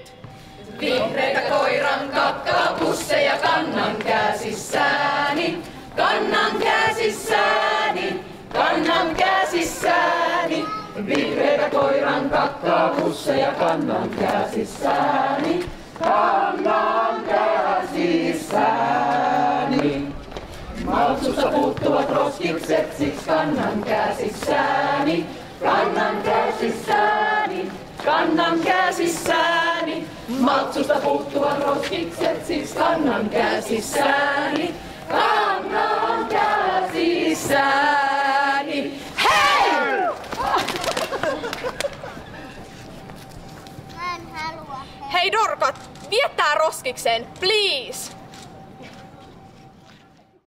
Nyt! Vihreitä koiran kakkapusseja kannan käsissäni. Kannan käsissäni, kannan käsissäni. Vihreitä koiran kakkapusseja kannan käsissäni. Kannan käsissäni. Maltsusta puuttuvat roskikset, siksi kannan käsissäni. Kannan käsissäni, kannan käsissäni. Maltsusta puuttuvat roskikset, siksi kannan käsissäni. Kannan käsissäni. Hei! Mä en halua. Hei Dorkat, viettää roskikseen, please!